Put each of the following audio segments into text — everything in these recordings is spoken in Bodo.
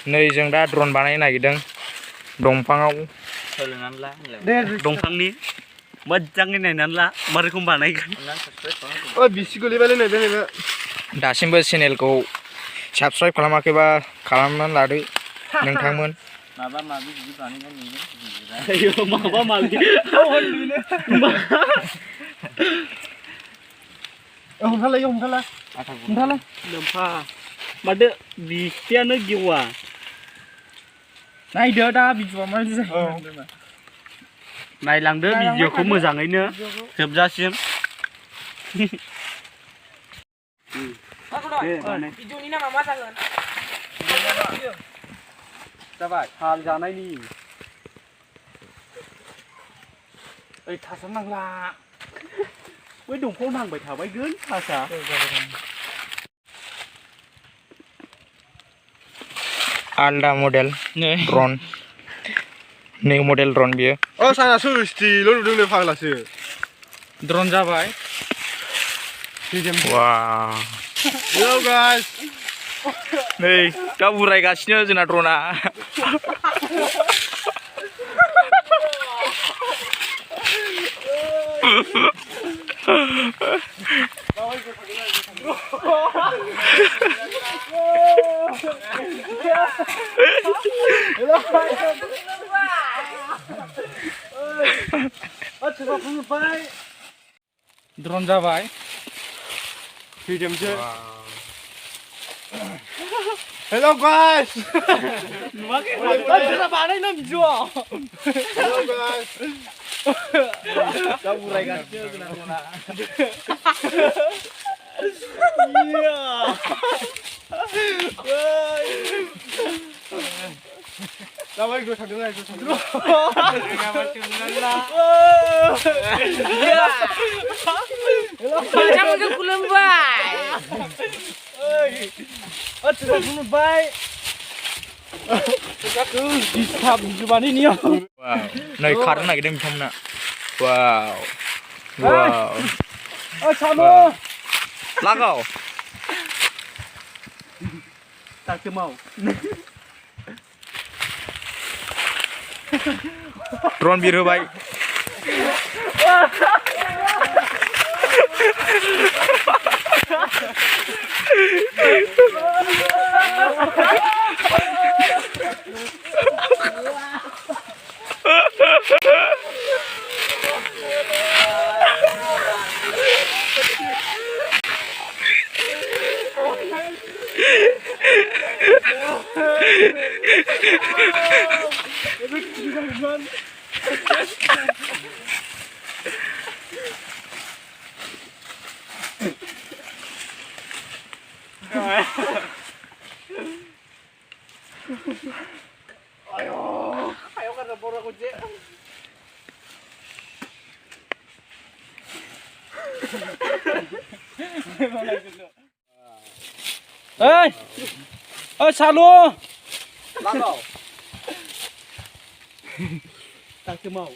नै जों दा ड्रन बानायनो नागिरदों दंफाङाव सोलोंनानै ला दंफांनि मोजाङै नायनानै ला मा रोखोम बानायगोन ओ बिसि गोलैबायलै नै बे दासिमबो चेनेलखौ साबस्क्राइब खालामाखैबा खालामनानै लादो नोंथांमोन माबा माबि बिदि बानायनाय नुयो माबा माबि हमथालाय लोमफा माथो बिसियानो गेवा नायदो दा भिडिअआ माबायदि जायो नायलांदो भिडिअखौ मोजाङैनो जोबजासिम भिडिअनि नामा मा जागोन जाबाय हाल जानायनि ओइ थासारनांला बै दंफांआव नांबाय थाबायगोन थासा आलदा model drawn new model drawn बियो ओ साना सुस्टिल' नुदोंनो फाग्लासो ड्रन जाबाय वाव हेलौ गाइस नै दा उरायगासिनो जोंना ड्रना ड्रन जाबाय फैदोंसो हेलौ गाइस नुवाखै बानायनो भिडिअ हेलौ गाइस दा उरायगासिनो जोंना ड्रना जाबाय गोथांदों Macam खुलुमबाय खुलुमबाय दिसटार्ब जुबानि नियम नै खारनो नागिरदों बिथांमोना वाव वाव सामो लागाव दासो माव drawn बिरहोबाय ayo kan bora kunci salu lalau tak mau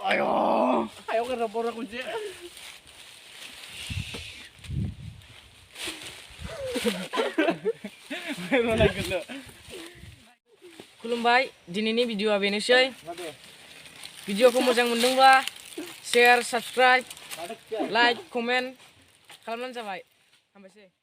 ayo kan bora kunci खुलुमबाय दिनैनि भिडिअआ बेनोसै भिडिअखौ मोजां मोनदोंब्ला शेयार साबस्क्राइब लाइक कमेन्ट खालामनानै जाबाय हामबायसै।